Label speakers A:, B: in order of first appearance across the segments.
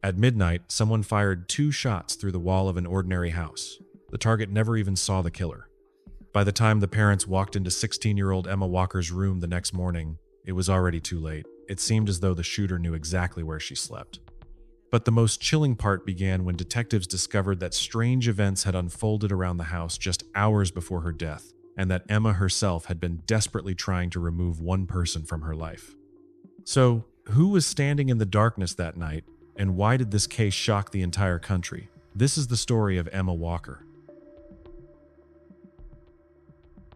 A: At midnight, someone fired 2 shots through the wall of an ordinary house. The target never even saw the killer. By the time the parents walked into 16-year-old Emma Walker's room the next morning, it was already too late. It seemed as though the shooter knew exactly where she slept. But the most chilling part began when detectives discovered that strange events had unfolded around the house just hours before her death, and that Emma herself had been desperately trying to remove one person from her life. So, who was standing in the darkness that night, and why did this case shock the entire country? This is the story of Emma Walker.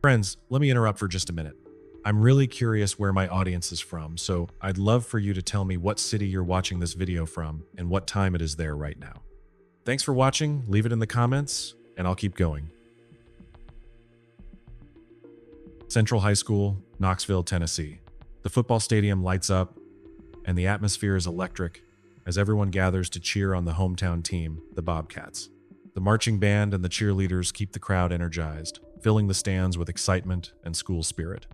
A: Friends, let me interrupt for just a minute. I'm really curious where my audience is from, so I'd love for you to tell me what city you're watching this video from and what time it is there right now. Thanks for watching, leave it in the comments, and I'll keep going. Central High School, Knoxville, Tennessee. The football stadium lights up, and the atmosphere is electric as everyone gathers to cheer on the hometown team, the Bobcats. The marching band and the cheerleaders keep the crowd energized, filling the stands with excitement and school spirit.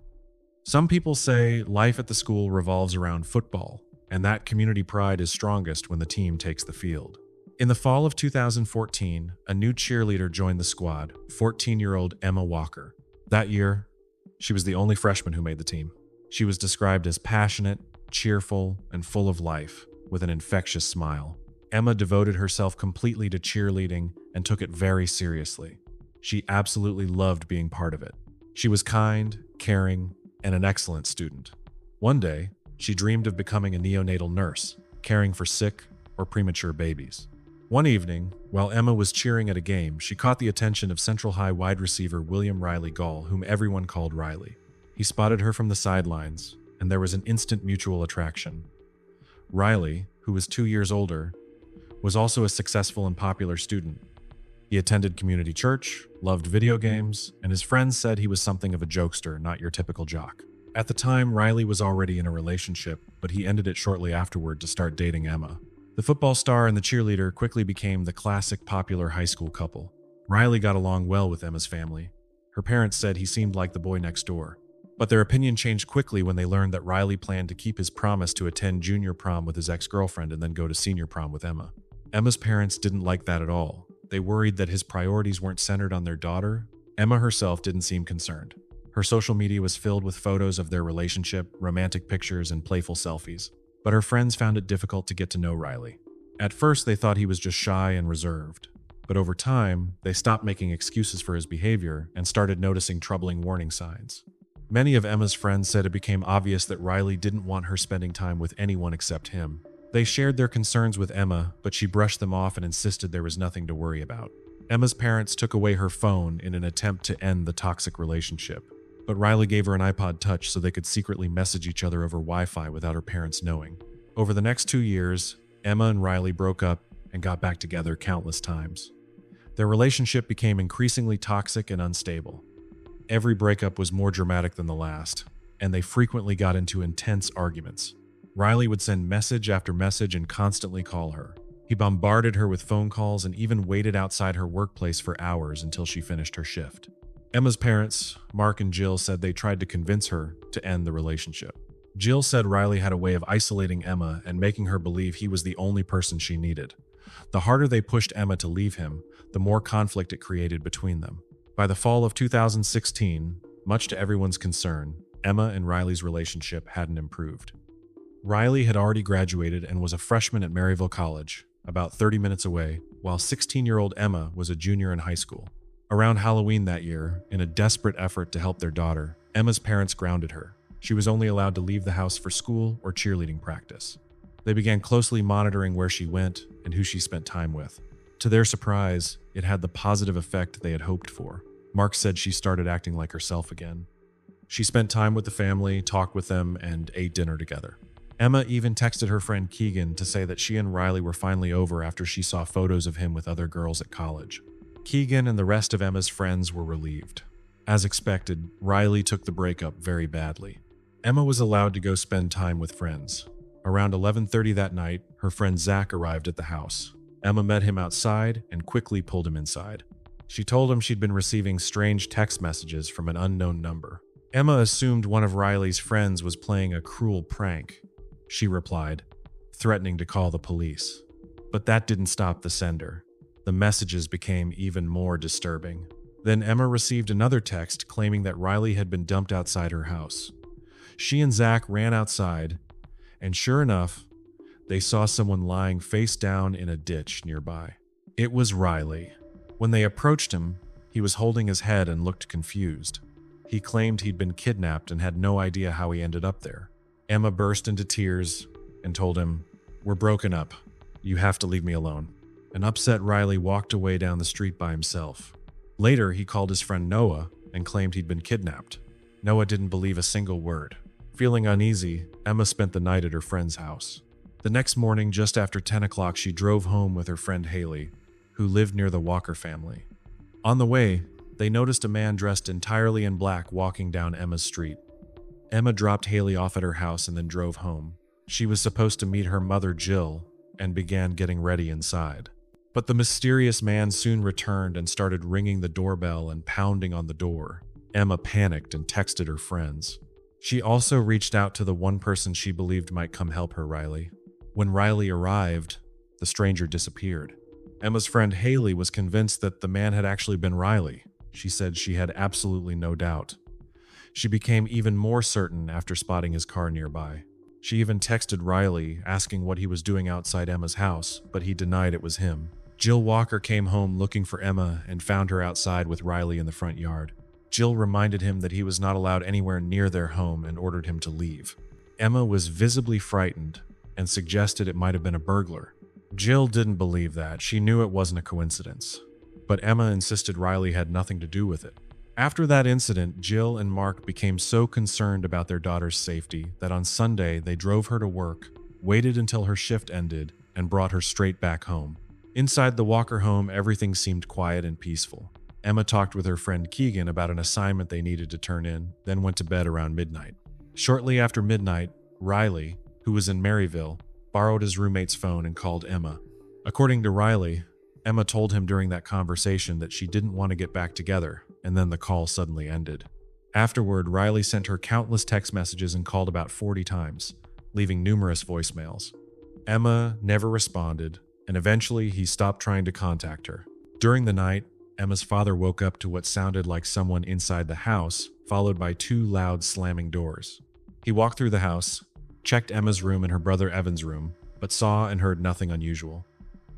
A: Some people say life at the school revolves around football, and that community pride is strongest when the team takes the field. In the fall of 2014, a new cheerleader joined the squad, 14-year-old Emma Walker. That year, she was the only freshman who made the team. She was described as passionate, cheerful, and full of life, with an infectious smile. Emma devoted herself completely to cheerleading and took it very seriously. She absolutely loved being part of it. She was kind, caring, and an excellent student. One day, she dreamed of becoming a neonatal nurse, caring for sick or premature babies. One evening, while Emma was cheering at a game, she caught the attention of Central High wide receiver William Riley Gall, whom everyone called Riley. He spotted her from the sidelines, and there was an instant mutual attraction. Riley, who was 2 years older, was also a successful and popular student. He attended community church, loved video games, and his friends said he was something of a jokester, not your typical jock. At the time, Riley was already in a relationship, but he ended it shortly afterward to start dating Emma. The football star and the cheerleader quickly became the classic popular high school couple. Riley got along well with Emma's family. Her parents said he seemed like the boy next door. But their opinion changed quickly when they learned that Riley planned to keep his promise to attend junior prom with his ex-girlfriend and then go to senior prom with Emma. Emma's parents didn't like that at all. They worried that his priorities weren't centered on their daughter. Emma herself didn't seem concerned. Her social media was filled with photos of their relationship, romantic pictures, and playful selfies. But her friends found it difficult to get to know Riley. At first, they thought he was just shy and reserved. But over time, they stopped making excuses for his behavior and started noticing troubling warning signs. Many of Emma's friends said it became obvious that Riley didn't want her spending time with anyone except him. They shared their concerns with Emma, but she brushed them off and insisted there was nothing to worry about. Emma's parents took away her phone in an attempt to end the toxic relationship, but Riley gave her an iPod Touch so they could secretly message each other over Wi-Fi without her parents knowing. Over the next 2 years, Emma and Riley broke up and got back together countless times. Their relationship became increasingly toxic and unstable. Every breakup was more dramatic than the last, and they frequently got into intense arguments. Riley would send message after message and constantly call her. He bombarded her with phone calls and even waited outside her workplace for hours until she finished her shift. Emma's parents, Mark and Jill, said they tried to convince her to end the relationship. Jill said Riley had a way of isolating Emma and making her believe he was the only person she needed. The harder they pushed Emma to leave him, the more conflict it created between them. By the fall of 2016, much to everyone's concern, Emma and Riley's relationship hadn't improved. Riley had already graduated and was a freshman at Maryville College, about 30 minutes away, while 16-year-old Emma was a junior in high school. Around Halloween that year, in a desperate effort to help their daughter, Emma's parents grounded her. She was only allowed to leave the house for school or cheerleading practice. They began closely monitoring where she went and who she spent time with. To their surprise, it had the positive effect they had hoped for. Mark said she started acting like herself again. She spent time with the family, talked with them, and ate dinner together. Emma even texted her friend Keegan to say that she and Riley were finally over after she saw photos of him with other girls at college. Keegan and the rest of Emma's friends were relieved. As expected, Riley took the breakup very badly. Emma was allowed to go spend time with friends. Around 11:30 that night, her friend Zach arrived at the house. Emma met him outside and quickly pulled him inside. She told him she'd been receiving strange text messages from an unknown number. Emma assumed one of Riley's friends was playing a cruel prank. She replied, threatening to call the police. But that didn't stop the sender. The messages became even more disturbing. Then Emma received another text claiming that Riley had been dumped outside her house. She and Zach ran outside, and sure enough, they saw someone lying face down in a ditch nearby. It was Riley. When they approached him, he was holding his head and looked confused. He claimed he'd been kidnapped and had no idea how he ended up there. Emma burst into tears and told him, "We're broken up. You have to leave me alone." An upset Riley walked away down the street by himself. Later, he called his friend Noah and claimed he'd been kidnapped. Noah didn't believe a single word. Feeling uneasy, Emma spent the night at her friend's house. The next morning, just after 10 o'clock, she drove home with her friend Haley, who lived near the Walker family. On the way, they noticed a man dressed entirely in black walking down Emma's street. Emma dropped Haley off at her house and then drove home. She was supposed to meet her mother, Jill, and began getting ready inside. But the mysterious man soon returned and started ringing the doorbell and pounding on the door. Emma panicked and texted her friends. She also reached out to the one person she believed might come help her, Riley. When Riley arrived, the stranger disappeared. Emma's friend Haley was convinced that the man had actually been Riley. She said she had absolutely no doubt. She became even more certain after spotting his car nearby. She even texted Riley asking what he was doing outside Emma's house, but he denied it was him. Jill Walker came home looking for Emma and found her outside with Riley in the front yard. Jill reminded him that he was not allowed anywhere near their home and ordered him to leave. Emma was visibly frightened and suggested it might have been a burglar. Jill didn't believe that. She knew it wasn't a coincidence. But Emma insisted Riley had nothing to do with it. After that incident, Jill and Mark became so concerned about their daughter's safety that on Sunday they drove her to work, waited until her shift ended, and brought her straight back home. Inside the Walker home, everything seemed quiet and peaceful. Emma talked with her friend Keegan about an assignment they needed to turn in, then went to bed around midnight. Shortly after midnight, Riley, who was in Maryville, borrowed his roommate's phone and called Emma. According to Riley, Emma told him during that conversation that she didn't want to get back together, and then the call suddenly ended. Afterward, Riley sent her countless text messages and called about 40 times, leaving numerous voicemails. Emma never responded, and eventually he stopped trying to contact her. During the night, Emma's father woke up to what sounded like someone inside the house, followed by 2 loud slamming doors. He walked through the house, checked Emma's room and her brother Evan's room, but saw and heard nothing unusual.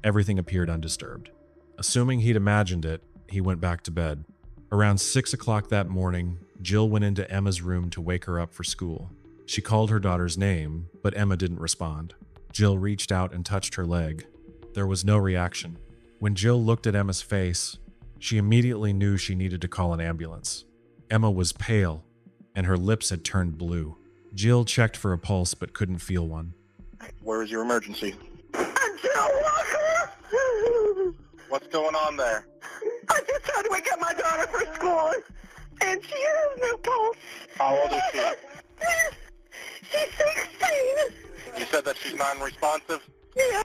A: Everything appeared undisturbed. Assuming he'd imagined it, he went back to bed. Around 6 o'clock that morning, Jill went into Emma's room to wake her up for school. She called her daughter's name, but Emma didn't respond. Jill reached out and touched her leg. There was no reaction. When Jill looked at Emma's face, she immediately knew she needed to call an ambulance. Emma was pale, and her lips had turned blue. Jill checked for a pulse but couldn't feel one.
B: Where is your emergency?
C: Jill Walker!
B: What's going on there?
C: I just tried to wake up my daughter for school, and she has no pulse.
B: How old is she?
C: She's 16.
B: You said that she's non-responsive?
C: Yeah.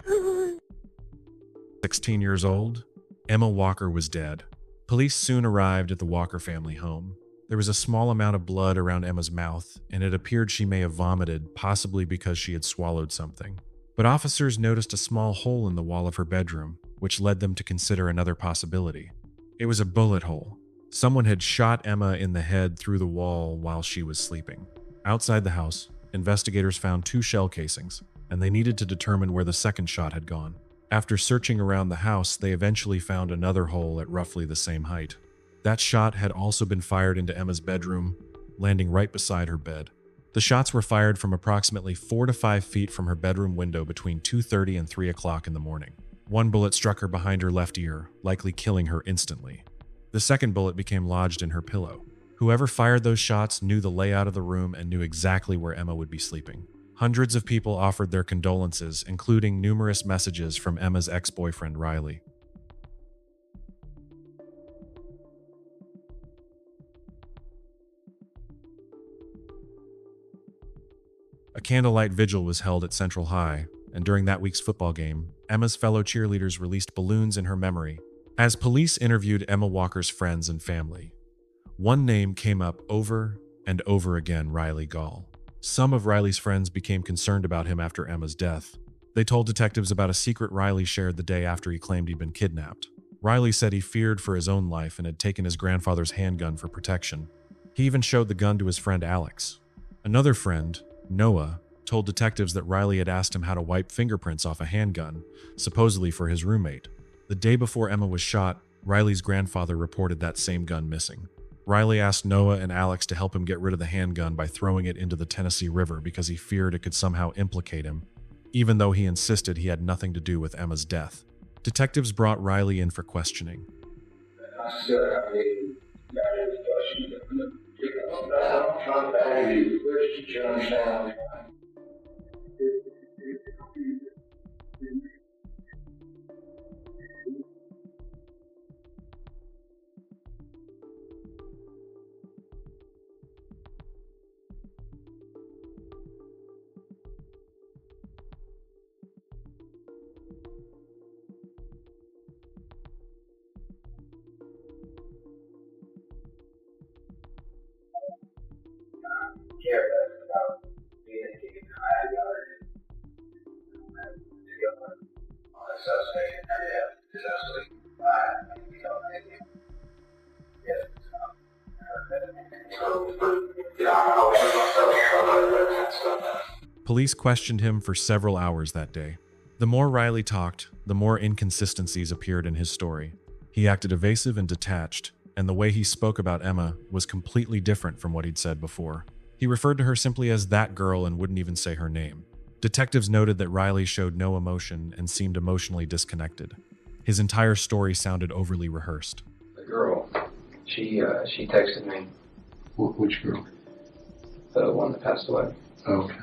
A: 16 years old, Emma Walker was dead. Police soon arrived at the Walker family home. There was a small amount of blood around Emma's mouth, and it appeared she may have vomited, possibly because she had swallowed something. But officers noticed a small hole in the wall of her bedroom, which led them to consider another possibility. It was a bullet hole. Someone had shot Emma in the head through the wall while she was sleeping. Outside the house, investigators found 2 shell casings, and they needed to determine where the second shot had gone. After searching around the house, they eventually found another hole at roughly the same height. That shot had also been fired into Emma's bedroom, landing right beside her bed. The shots were fired from approximately 4 to 5 feet from her bedroom window between 2:30 and 3 o'clock in the morning. One bullet struck her behind her left ear, likely killing her instantly. The second bullet became lodged in her pillow. Whoever fired those shots knew the layout of the room and knew exactly where Emma would be sleeping. Hundreds of people offered their condolences, including numerous messages from Emma's ex-boyfriend, Riley. A candlelight vigil was held at Central High, and during that week's football game, Emma's fellow cheerleaders released balloons in her memory. As police interviewed Emma Walker's friends and family, one name came up over and over again: Riley Gall. Some of Riley's friends became concerned about him after Emma's death. They told detectives about a secret Riley shared the day after he claimed he'd been kidnapped. Riley said he feared for his own life and had taken his grandfather's handgun for protection. He even showed the gun to his friend Alex. Another friend, Noah, told detectives that Riley had asked him how to wipe fingerprints off a handgun, supposedly for his roommate. The day before Emma was shot, Riley's grandfather reported that same gun missing. Riley asked Noah and Alex to help him get rid of the handgun by throwing it into the Tennessee River because he feared it could somehow implicate him, even though he insisted he had nothing to do with Emma's death. Detectives brought Riley in for questioning. Police questioned him for several hours that day. The more Riley talked, the more inconsistencies appeared in his story. He acted evasive and detached, and the way he spoke about Emma was completely different from what he'd said before. He referred to her simply as that girl and wouldn't even say her name. Detectives noted that Riley showed no emotion and seemed emotionally disconnected. His entire story sounded overly rehearsed.
D: The girl, she texted me.
E: Which girl?
D: The one that passed away.
E: Okay.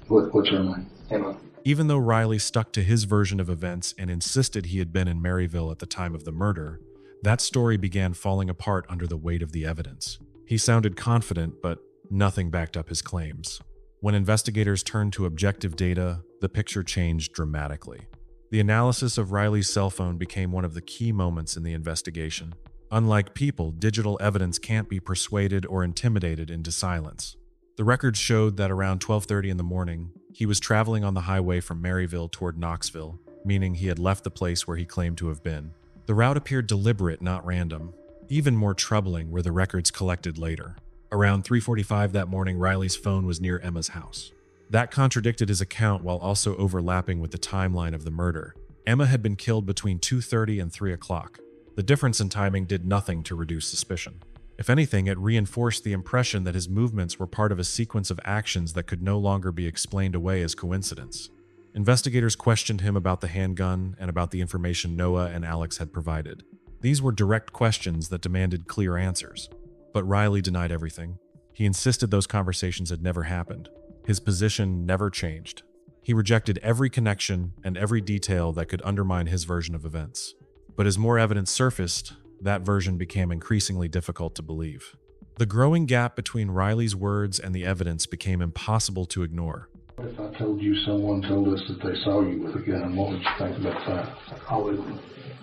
E: What's her name?
D: Emma.
A: Even though Riley stuck to his version of events and insisted he had been in Maryville at the time of the murder, that story began falling apart under the weight of the evidence. He sounded confident, but nothing backed up his claims. When investigators turned to objective data, the picture changed dramatically. The analysis of Riley's cell phone became one of the key moments in the investigation. Unlike people, digital evidence can't be persuaded or intimidated into silence. The records showed that around 12:30 in the morning, he was traveling on the highway from Maryville toward Knoxville, meaning he had left the place where he claimed to have been. The route appeared deliberate, not random. Even more troubling were the records collected later. Around 3:45 that morning, Riley's phone was near Emma's house. That contradicted his account while also overlapping with the timeline of the murder. Emma had been killed between 2:30 and 3 o'clock. The difference in timing did nothing to reduce suspicion. If anything, it reinforced the impression that his movements were part of a sequence of actions that could no longer be explained away as coincidence. Investigators questioned him about the handgun and about the information Noah and Alex had provided. These were direct questions that demanded clear answers. But Riley denied everything. He insisted those conversations had never happened. His position never changed. He rejected every connection and every detail that could undermine his version of events. But as more evidence surfaced, that version became increasingly difficult to believe. The growing gap between Riley's words and the evidence became impossible to ignore.
E: If I told you someone told us that they saw you with a gun, what would you think about that?
D: I would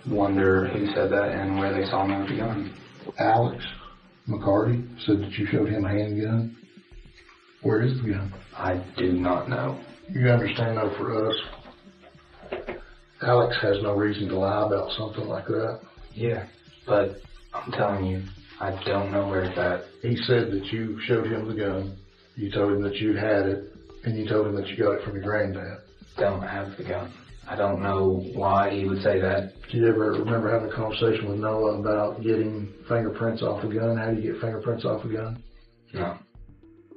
D: wonder who said that and where they saw me with the gun.
E: Alex McCarty said that you showed him a handgun. Where is the gun?
D: I do not know.
E: You understand, though, for us, Alex has no reason to lie about something like that.
D: Yeah, but I'm telling you, I don't know where it's at.
E: He said that you showed him the gun, you told him that you'd had it, and you told him that you got it from your granddad.
D: Don't have the gun. I don't know why he would say that.
E: Do you ever remember having a conversation with Noah about getting fingerprints off a gun? How do you get fingerprints off a gun?
D: No.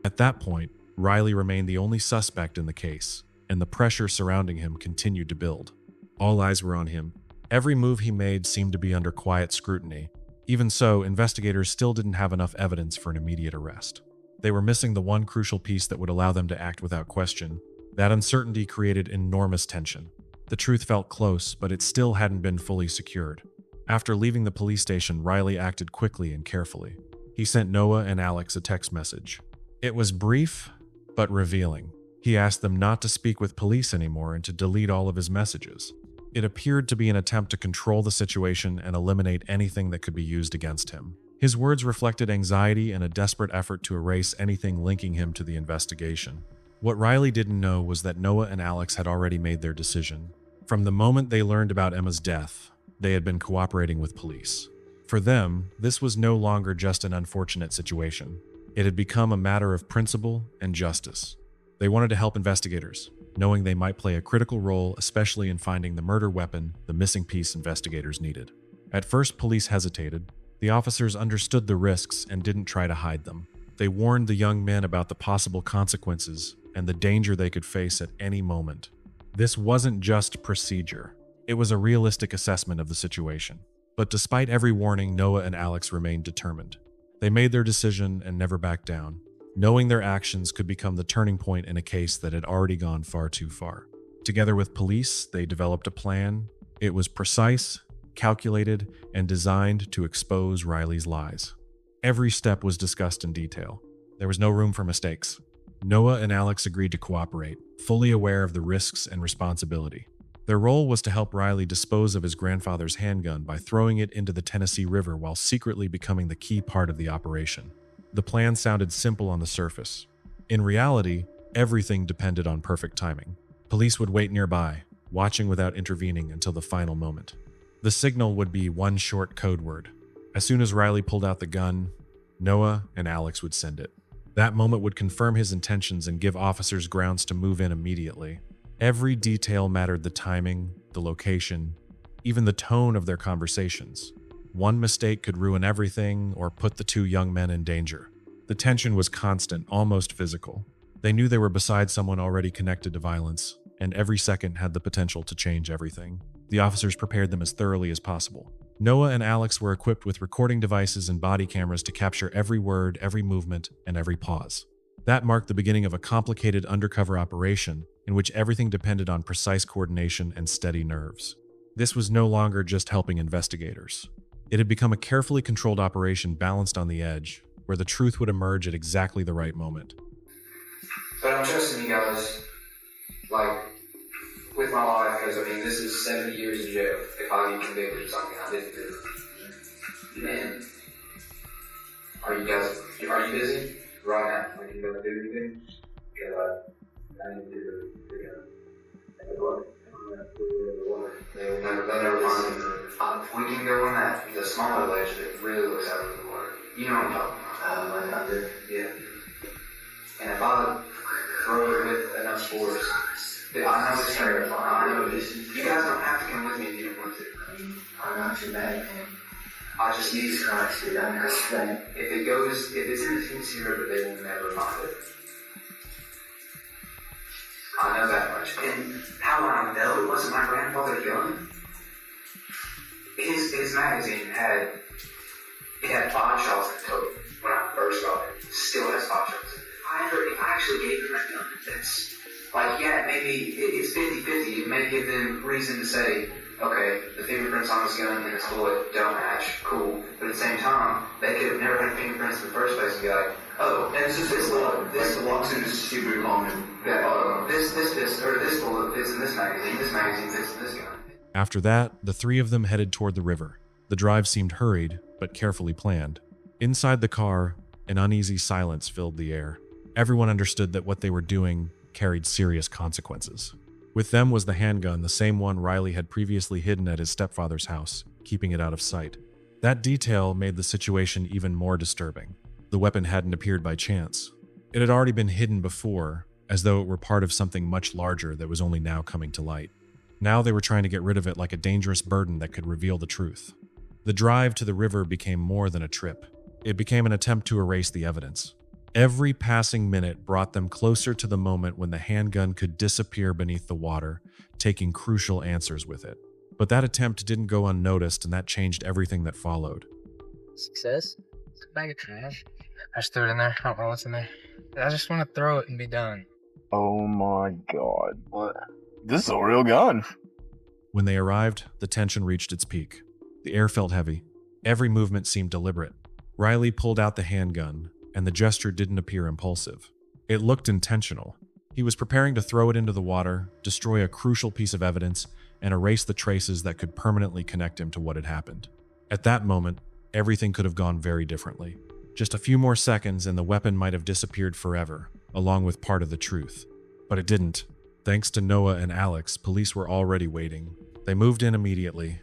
A: At that point, Riley remained the only suspect in the case, and the pressure surrounding him continued to build. All eyes were on him. Every move he made seemed to be under quiet scrutiny. Even so, investigators still didn't have enough evidence for an immediate arrest. They were missing the one crucial piece that would allow them to act without question. That uncertainty created enormous tension. The truth felt close, but it still hadn't been fully secured. After leaving the police station, Riley acted quickly and carefully. He sent Noah and Alex a text message. It was brief, but revealing. He asked them not to speak with police anymore and to delete all of his messages. It appeared to be an attempt to control the situation and eliminate anything that could be used against him. His words reflected anxiety and a desperate effort to erase anything linking him to the investigation. What Riley didn't know was that Noah and Alex had already made their decision. From the moment they learned about Emma's death, they had been cooperating with police. For them, this was no longer just an unfortunate situation. It had become a matter of principle and justice. They wanted to help investigators, knowing they might play a critical role, especially in finding the murder weapon the missing piece investigators needed. At first, police hesitated. The officers understood the risks and didn't try to hide them. They warned the young men about the possible consequences and the danger they could face at any moment. This wasn't just procedure. It was a realistic assessment of the situation. But despite every warning, Noah and Alex remained determined. They made their decision and never backed down, knowing their actions could become the turning point in a case that had already gone far too far. Together with police, they developed a plan. It was precise, calculated, and designed to expose Riley's lies. Every step was discussed in detail. There was no room for mistakes. Noah and Alex agreed to cooperate, fully aware of the risks and responsibility. Their role was to help Riley dispose of his grandfather's handgun by throwing it into the Tennessee River while secretly becoming the key part of the operation. The plan sounded simple on the surface. In reality, everything depended on perfect timing. Police would wait nearby, watching without intervening until the final moment. The signal would be one short code word. As soon as Riley pulled out the gun, Noah and Alex would send it. That moment would confirm his intentions and give officers grounds to move in immediately. Every detail mattered: the timing, the location, even the tone of their conversations. One mistake could ruin everything or put the two young men in danger. The tension was constant, almost physical. They knew they were beside someone already connected to violence, and every second had the potential to change everything. The officers prepared them as thoroughly as possible. Noah and Alex were equipped with recording devices and body cameras to capture every word, every movement, and every pause. That marked the beginning of a complicated undercover operation in which everything depended on precise coordination and steady nerves. This was no longer just helping investigators. It had become a carefully controlled operation balanced on the edge, where the truth would emerge at exactly the right moment.
D: But I'm trusting you guys, with my life, because, this is 70 years in jail if I get convicted of something I didn't do. And are you busy right now? You gonna do anything? Because I need to do the work. They never find me. We can go on that. The smaller ledge that really looks out of the water. You know what I'm talking about. I do. Yeah. And if I throw it with enough force, I know it's terrifying. I know it is. You guys don't have to come with me if you don't want to. I'm not too bad. I just need to Christ, dude. I understand. If it's in the Tennessee River, they will never find it. I know that much. And how would I know it wasn't my grandfather's gun? His magazine had 5 shots in total when I first got it. Still has 5 shots. I actually gave him that gun. That's maybe it's 50-50. It may give them reason to say, okay, the fingerprints on this gun and this bullet don't match. Cool. But at the same time, they could have never had fingerprints in the first place and be like, oh, and this lawsuit is super long. This bullet fits in this magazine fits in this gun.
A: After that, the three of them headed toward the river. The drive seemed hurried, but carefully planned. Inside the car, an uneasy silence filled the air. Everyone understood that what they were doing carried serious consequences. With them was the handgun, the same one Riley had previously hidden at his stepfather's house, keeping it out of sight. That detail made the situation even more disturbing. The weapon hadn't appeared by chance. It had already been hidden before, as though it were part of something much larger that was only now coming to light. Now they were trying to get rid of it like a dangerous burden that could reveal the truth. The drive to the river became more than a trip. It became an attempt to erase the evidence. Every passing minute brought them closer to the moment when the handgun could disappear beneath the water, taking crucial answers with it. But that attempt didn't go unnoticed, and that changed everything that followed.
F: Success? It's a bag of trash. I just threw it in there. I don't know what's in there. I just want to throw it and be done.
G: Oh my god. What? This is a real gun.
A: When they arrived, the tension reached its peak. The air felt heavy. Every movement seemed deliberate. Riley pulled out the handgun, and the gesture didn't appear impulsive. It looked intentional. He was preparing to throw it into the water, destroy a crucial piece of evidence, and erase the traces that could permanently connect him to what had happened. At that moment, everything could have gone very differently. Just a few more seconds and the weapon might have disappeared forever, along with part of the truth. But it didn't. Thanks to Noah and Alex, police were already waiting. They moved in immediately,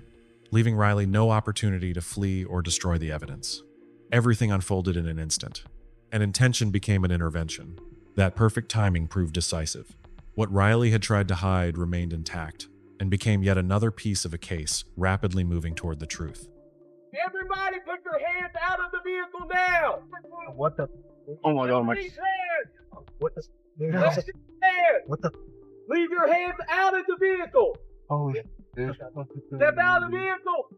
A: leaving Riley no opportunity to flee or destroy the evidence. Everything unfolded in an instant. An intention became an intervention. That perfect timing proved decisive. What Riley had tried to hide remained intact and became yet another piece of a case rapidly moving toward the truth.
H: Everybody put your hands out of the vehicle now!
F: What the?
G: Oh my God,
H: These hands!
F: What the?
H: Lift your hands!
F: What the?
H: Leave your hands out of the vehicle!
F: Oh,
H: Step out of the vehicle!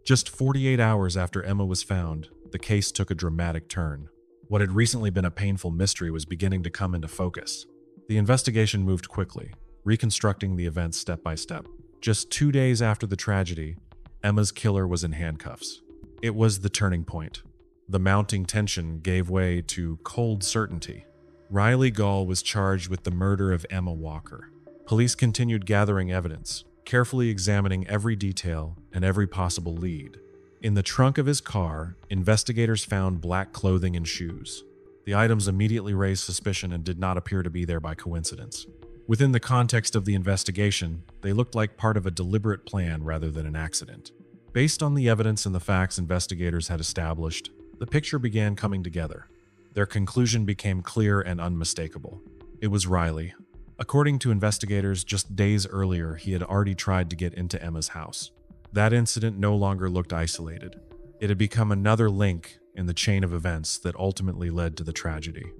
A: Just 48 hours after Emma was found, the case took a dramatic turn. What had recently been a painful mystery was beginning to come into focus. The investigation moved quickly, reconstructing the events step by step. Just 2 days after the tragedy, Emma's killer was in handcuffs. It was the turning point. The mounting tension gave way to cold certainty. Riley Gall was charged with the murder of Emma Walker. Police continued gathering evidence, carefully examining every detail and every possible lead. In the trunk of his car, investigators found black clothing and shoes. The items immediately raised suspicion and did not appear to be there by coincidence. Within the context of the investigation, they looked like part of a deliberate plan rather than an accident. Based on the evidence and the facts investigators had established, the picture began coming together. Their conclusion became clear and unmistakable. It was Riley. According to investigators, just days earlier, he had already tried to get into Emma's house. That incident no longer looked isolated. It had become another link in the chain of events that ultimately led to the tragedy.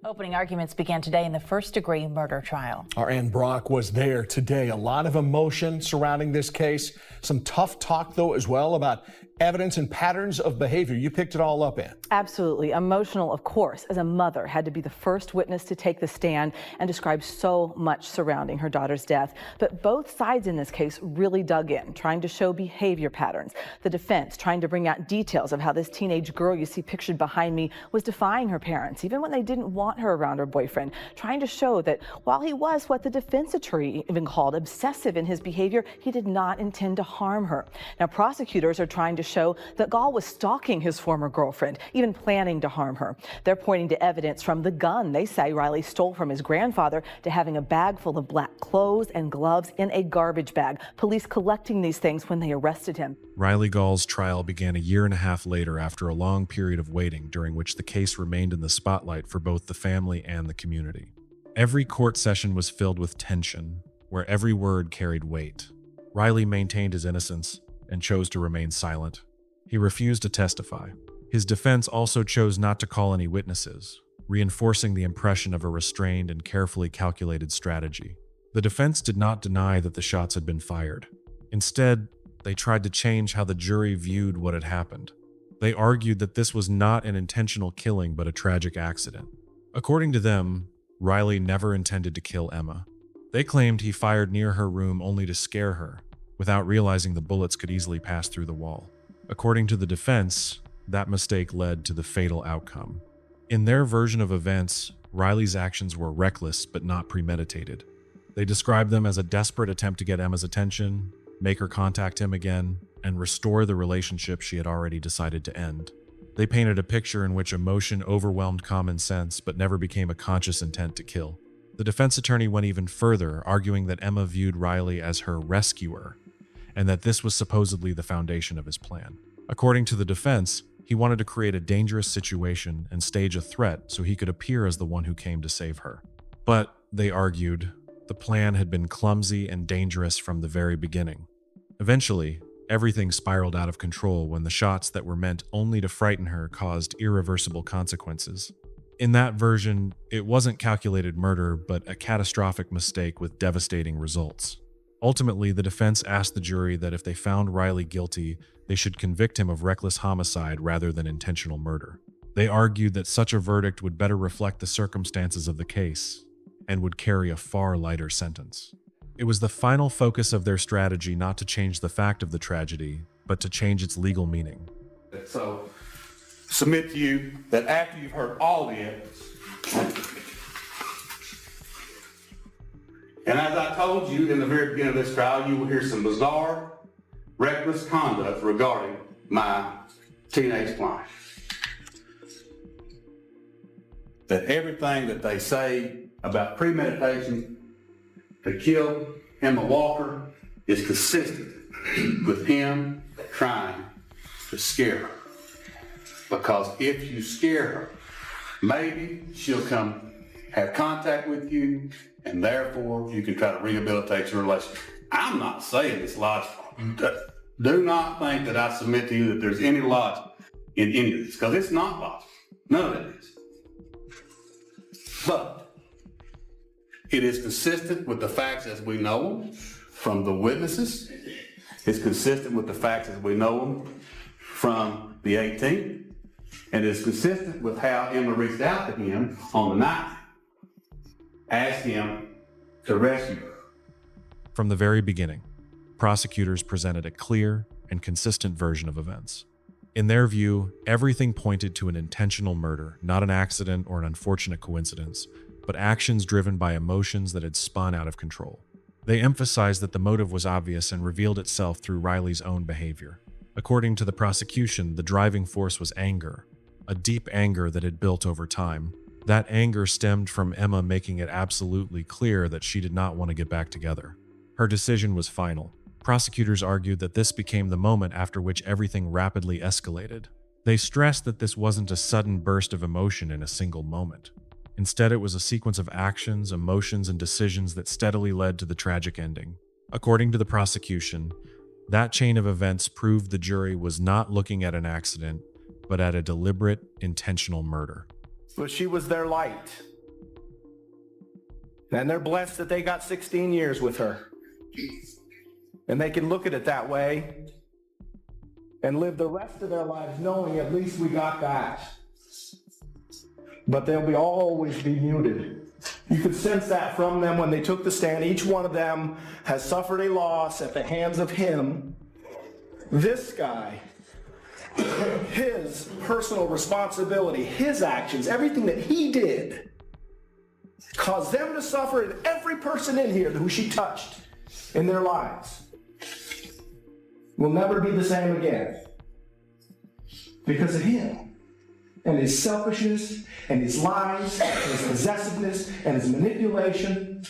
I: Opening arguments began today in the first-degree murder trial.
J: Our Ann Brock was there today. A lot of emotion surrounding this case. Some tough talk, though, as well, about evidence and patterns of behavior. You picked it all up, Ann.
K: Absolutely. Emotional, of course, as a mother had to be the first witness to take the stand and describe so much surrounding her daughter's death. But both sides in this case really dug in, trying to show behavior patterns. The defense trying to bring out details of how this teenage girl you see pictured behind me was defying her parents, even when they didn't want her around her boyfriend, trying to show that while he was what the defense attorney even called obsessive in his behavior, he did not intend to harm her. Now, prosecutors are trying to show that Gall was stalking his former girlfriend, even planning to harm her. They're pointing to evidence from the gun they say Riley stole from his grandfather to having a bag full of black clothes and gloves in a garbage bag. Police collecting these things when they arrested him.
A: Riley Gall's trial began a year and a half later after a long period of waiting during which the case remained in the spotlight for both the family and the community. Every court session was filled with tension, where every word carried weight. Riley maintained his innocence and chose to remain silent. He refused to testify. His defense also chose not to call any witnesses, reinforcing the impression of a restrained and carefully calculated strategy. The defense did not deny that the shots had been fired. Instead, they tried to change how the jury viewed what had happened. They argued that this was not an intentional killing but a tragic accident. According to them, Riley never intended to kill Emma. They claimed he fired near her room only to scare her, without realizing the bullets could easily pass through the wall. According to the defense, that mistake led to the fatal outcome. In their version of events, Riley's actions were reckless but not premeditated. They described them as a desperate attempt to get Emma's attention, make her contact him again, and restore the relationship she had already decided to end. They painted a picture in which emotion overwhelmed common sense but never became a conscious intent to kill. The defense attorney went even further, arguing that Emma viewed Riley as her rescuer, and that this was supposedly the foundation of his plan. According to the defense, he wanted to create a dangerous situation and stage a threat so he could appear as the one who came to save her. But, they argued, the plan had been clumsy and dangerous from the very beginning. Eventually, everything spiraled out of control when the shots that were meant only to frighten her caused irreversible consequences. In that version, it wasn't calculated murder, but a catastrophic mistake with devastating results. Ultimately, the defense asked the jury that if they found Riley guilty, they should convict him of reckless homicide rather than intentional murder. They argued that such a verdict would better reflect the circumstances of the case and would carry a far lighter sentence. It was the final focus of their strategy not to change the fact of the tragedy, but to change its legal meaning.
L: So, submit to you that after you've heard all the evidence, and as I told you in the very beginning of this trial, you will hear some bizarre, reckless conduct regarding my teenage client. That everything that they say about premeditation to kill Emma Walker is consistent with him trying to scare her. Because if you scare her, maybe she'll come have contact with you, and therefore you can try to rehabilitate your relationship. I'm not saying it's logical. Do not think that I submit to you that there's any logic in any of this, because it's not logical. None of it is. But it is consistent with the facts as we know them from the witnesses. It's consistent with the facts as we know them from the 18th. And it's consistent with how Emma reached out to him on the 9th, asked him to rescue her.
A: From the very beginning, prosecutors presented a clear and consistent version of events. In their view, everything pointed to an intentional murder, not an accident or an unfortunate coincidence, but actions driven by emotions that had spun out of control. They emphasized that the motive was obvious and revealed itself through Riley's own behavior. According to the prosecution, the driving force was anger, a deep anger that had built over time. That anger stemmed from Emma making it absolutely clear that she did not want to get back together. Her decision was final. Prosecutors argued that this became the moment after which everything rapidly escalated. They stressed that this wasn't a sudden burst of emotion in a single moment. Instead, it was a sequence of actions, emotions, and decisions that steadily led to the tragic ending. According to the prosecution, that chain of events proved the jury was not looking at an accident, but at a deliberate, intentional murder.
M: But she was their light. And they're blessed that they got 16 years with her. And they can look at it that way and live the rest of their lives knowing at least we got that. But they'll always be muted. You could sense that from them when they took the stand. Each one of them has suffered a loss at the hands of him. This guy, his personal responsibility, his actions, everything that he did, caused them to suffer, and every person in here who she touched in their lives will never be the same again because of him and his selfishness and his lies and his possessiveness and his manipulation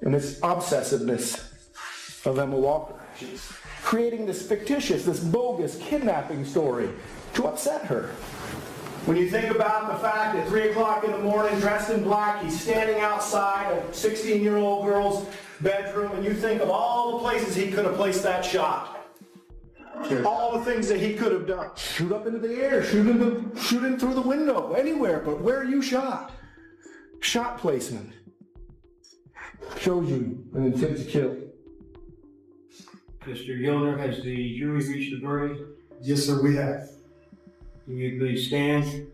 M: and his obsessiveness of Emma Walker. She's creating this fictitious, this bogus kidnapping story to upset her. When you think about the fact that 3 o'clock in the morning, dressed in black, he's standing outside a 16-year-old girl's bedroom, and you think of all the places he could have placed that shot. All the things that he could have done. Shoot up into the air, shoot him through the window, anywhere, but where you shot. Shot placement shows you an intent to kill.
H: Mr. Gilner, has the jury reached a verdict?
M: Yes, sir, we have.
H: Can you please stand?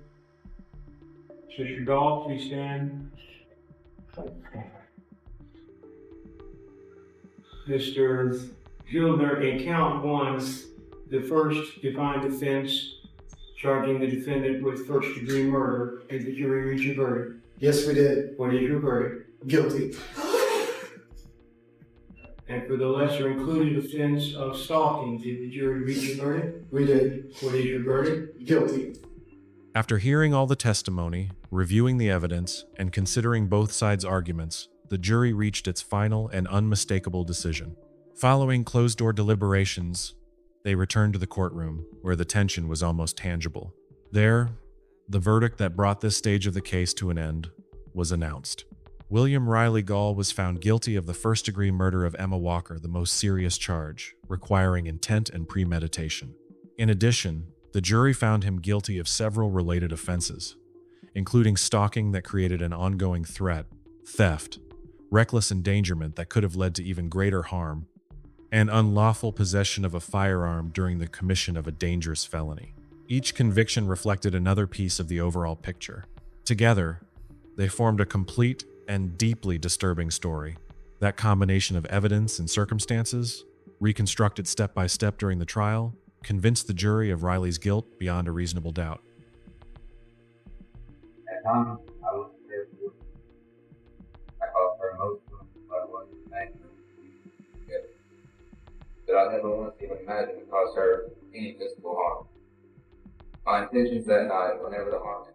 H: Mr. Dahl, please stand. Mr. Gilner, in count 1, the first defined offense charging the defendant with first-degree murder, did the jury reach a verdict?
M: Yes, we did.
H: What is your verdict?
M: Guilty.
H: And for the lesser included offense of stalking, did the jury reach a verdict?
M: We did.
H: What is your verdict?
M: Guilty.
A: After hearing all the testimony, reviewing the evidence, and considering both sides' arguments, the jury reached its final and unmistakable decision. Following closed-door deliberations, they returned to the courtroom, where the tension was almost tangible. There, the verdict that brought this stage of the case to an end was announced. William Riley Gall was found guilty of the first-degree murder of Emma Walker, the most serious charge, requiring intent and premeditation. In addition, the jury found him guilty of several related offenses, including stalking that created an ongoing threat, theft, reckless endangerment that could have led to even greater harm, and unlawful possession of a firearm during the commission of a dangerous felony. Each conviction reflected another piece of the overall picture. Together, they formed a complete and deeply disturbing story. That combination of evidence and circumstances, reconstructed step by step during the trial, convinced the jury of Riley's guilt beyond a reasonable doubt.
D: At times, I was scared for I caused her emotional, but I wasn't angry. But I never once even imagined to cause her any physical harm. My intentions that night, whenever the harm came,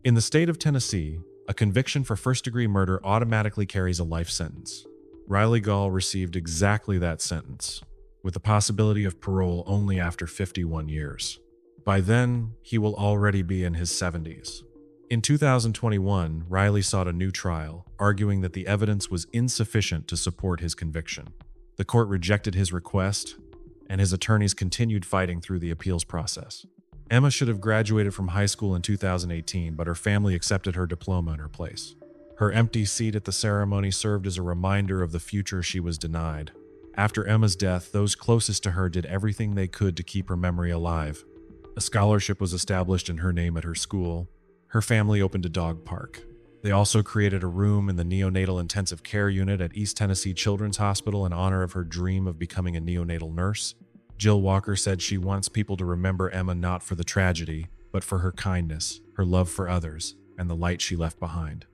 A: In the state of Tennessee, a conviction for first-degree murder automatically carries a life sentence. Riley Gall received exactly that sentence, with the possibility of parole only after 51 years. By then, he will already be in his 70s. In 2021, Riley sought a new trial, arguing that the evidence was insufficient to support his conviction. The court rejected his request, and his attorneys continued fighting through the appeals process. Emma should have graduated from high school in 2018, but her family accepted her diploma in her place. Her empty seat at the ceremony served as a reminder of the future she was denied. After Emma's death, those closest to her did everything they could to keep her memory alive. A scholarship was established in her name at her school. Her family opened a dog park. They also created a room in the neonatal intensive care unit at East Tennessee Children's Hospital in honor of her dream of becoming a neonatal nurse. Jill Walker said she wants people to remember Emma not for the tragedy, but for her kindness, her love for others, and the light she left behind.